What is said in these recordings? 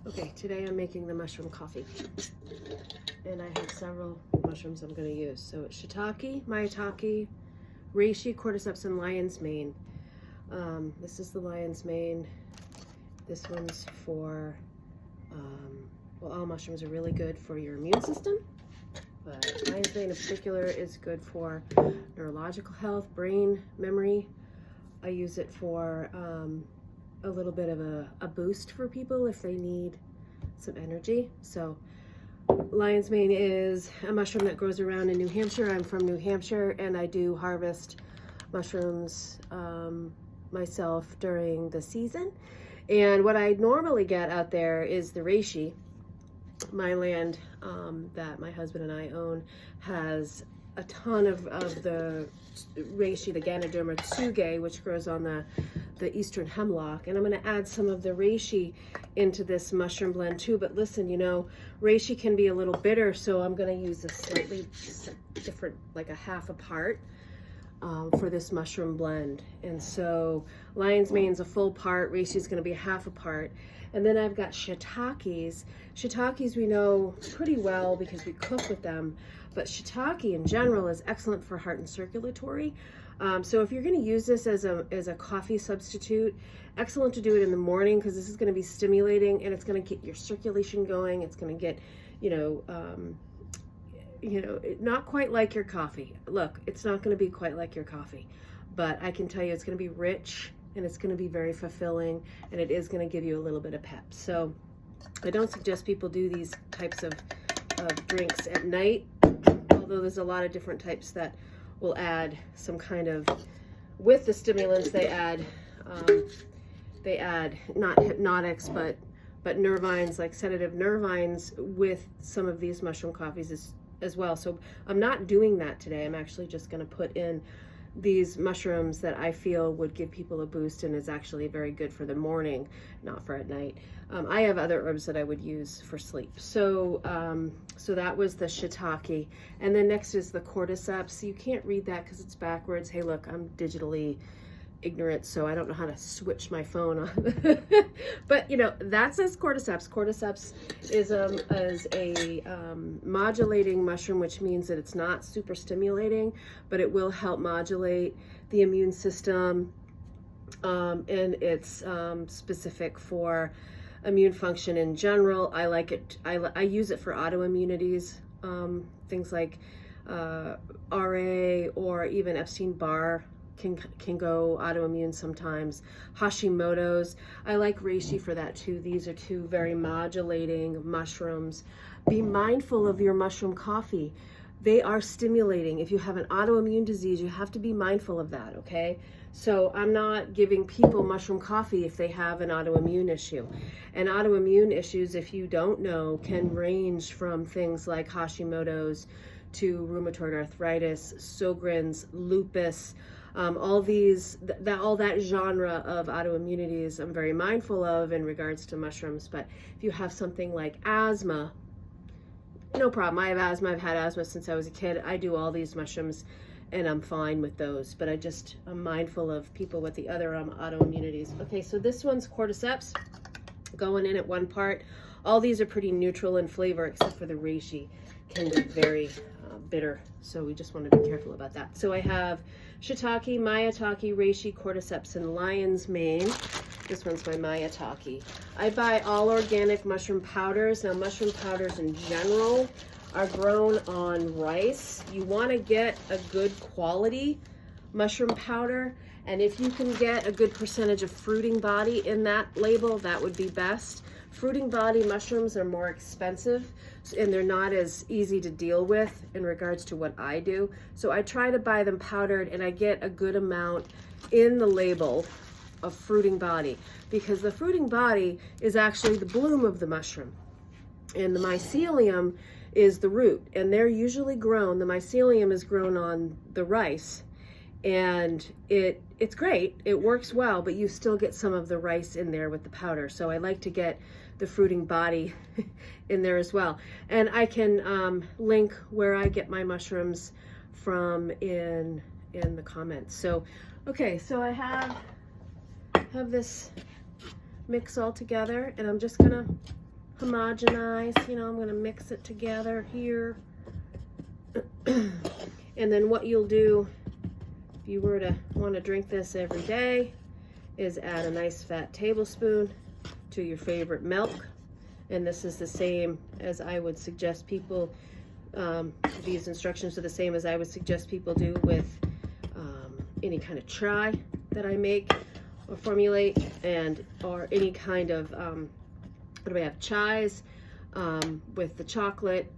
Okay, today I'm making the mushroom coffee. And I have several mushrooms I'm going to use. So it's shiitake, maitake, reishi, cordyceps, and lion's mane. This is the lion's mane. This one's for, well, all mushrooms are really good for your immune system. But lion's mane in particular is good for neurological health, brain, memory. I use it for a little bit of a boost for people if they need some energy. So lion's mane is a mushroom that grows around in New Hampshire. I'm from New Hampshire, and I do harvest mushrooms myself during the season. And what I normally get out there is the reishi. My land that my husband and I own has a ton of the reishi, the Ganoderma tsuge, which grows on the eastern hemlock. And I'm going to add some of the reishi into this mushroom blend too. But listen, you know, reishi can be a little bitter, so I'm going to use a slightly different, like a half a part for this mushroom blend. And so lion's mane's a full part, reishi is going to be a half a part. And then I've got shiitakes. Shiitakes we know pretty well because we cook with them, but shiitake in general is excellent for heart and circulatory. So if you're going to use this as a coffee substitute, excellent to do it in the morning because this is going to be stimulating and it's going to get your circulation going. It's going to get, not quite like your coffee. Look, it's not going to be quite like your coffee, but I can tell you it's going to be rich and it's going to be very fulfilling, and it is going to give you a little bit of pep. So I don't suggest people do these types of drinks at night, although there's a lot of different types that will add some kind of, with the stimulants they add not hypnotics but nervines, like sedative nervines with some of these mushroom coffees as well. So I'm not doing that today. I'm actually just going to put in these mushrooms that I feel would give people a boost and is actually very good for the morning, not for at night. I have other herbs that I would use for sleep. So so that was the shiitake. And then next is the cordyceps. You can't read that because it's backwards. Hey, look, I'm digitally ignorant, so I don't know how to switch my phone on. But you know, that says cordyceps. Cordyceps is a modulating mushroom, which means that it's not super stimulating, but it will help modulate the immune system, and it's specific for immune function in general. I like it. I use it for autoimmunities, things like RA or even Epstein-Barr can go autoimmune sometimes. Hashimoto's, I like reishi for that too. These are two very modulating mushrooms. Be mindful of your mushroom coffee. They are stimulating. If you have an autoimmune disease, you have to be mindful of that, okay? So I'm not giving people mushroom coffee if they have an autoimmune issue. And autoimmune issues, if you don't know, can range from things like Hashimoto's to rheumatoid arthritis, Sjogren's, lupus, all that genre of autoimmunities I'm very mindful of in regards to mushrooms. But if you have something like asthma, no problem. I have asthma. I've had asthma since I was a kid. I do all these mushrooms and I'm fine with those, but I'm mindful of people with the other autoimmunities. Okay, so this one's cordyceps going in at 1 part. All these are pretty neutral in flavor except for the reishi can be very bitter, so we just want to be careful about that. So I have shiitake, maitake, reishi, cordyceps, and lion's mane. This one's my maitake. I buy all organic mushroom powders. Now, mushroom powders in general are grown on rice. You want to get a good quality mushroom powder, and if you can get a good percentage of fruiting body in that label, that would be best. Fruiting body mushrooms are more expensive and they're not as easy to deal with in regards to what I do. So I try to buy them powdered and I get a good amount in the label of fruiting body, because the fruiting body is actually the bloom of the mushroom and the mycelium is the root, and they're usually grown, the mycelium is grown on the rice, and it's great, it works well, but you still get some of the rice in there with the powder. So I like to get the fruiting body in there as well. And I can link where I get my mushrooms from in the comments. So okay, so I have this mix all together, and I'm just gonna homogenize. You know, I'm going to mix it together here. And then what you'll do, if you were to want to drink this every day, is add a nice fat tablespoon to your favorite milk. And this is the same as I would suggest people, these instructions are the same as I would suggest people do with any kind of chai that I make or formulate, or any kind of, what do we have, chais, with the chocolate,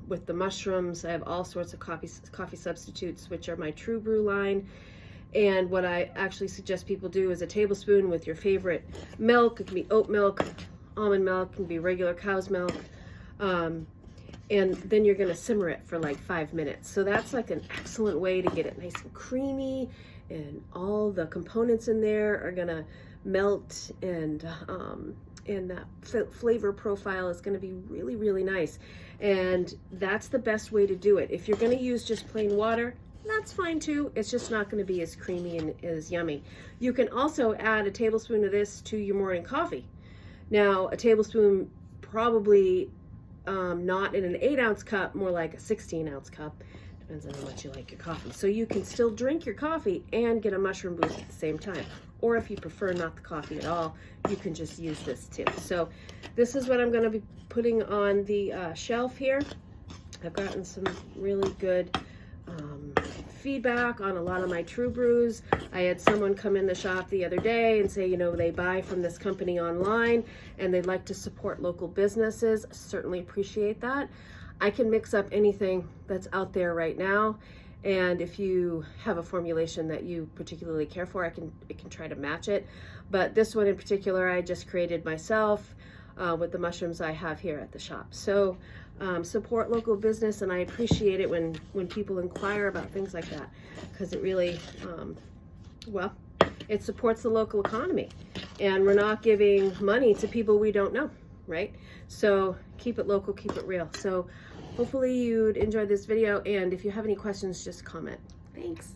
with the mushrooms. I have all sorts of coffee substitutes, which are my True Brew line. And what I actually suggest people do is a tablespoon with your favorite milk. It can be oat milk, almond milk, it can be regular cow's milk. And then you're going to simmer it for like 5 minutes. So that's like an excellent way to get it nice and creamy, and all the components in there are going to melt, and that flavor profile is going to be really, really nice. And that's the best way to do it. If you're going to use just plain water, that's fine too. It's just not going to be as creamy and as yummy. You can also add a tablespoon of this to your morning coffee. Now, a tablespoon, probably not in an 8-ounce cup, more like a 16-ounce cup. Depends on how much you like your coffee. So you can still drink your coffee and get a mushroom boost at the same time. Or if you prefer not the coffee at all, you can just use this too. So this is what I'm going to be putting on the shelf here. I've gotten some really good feedback on a lot of my True Brews. I had someone come in the shop the other day and say, you know, they buy from this company online and they'd like to support local businesses. Certainly appreciate that. I can mix up anything that's out there right now, and if you have a formulation that you particularly care for, I can try to match it. But this one in particular, I just created myself with the mushrooms I have here at the shop. So support local business, and I appreciate it when people inquire about things like that, because it really, well, it supports the local economy, and we're not giving money to people we don't know, right? So keep it local, keep it real. So hopefully you'd enjoy this video, and if you have any questions, just comment. Thanks.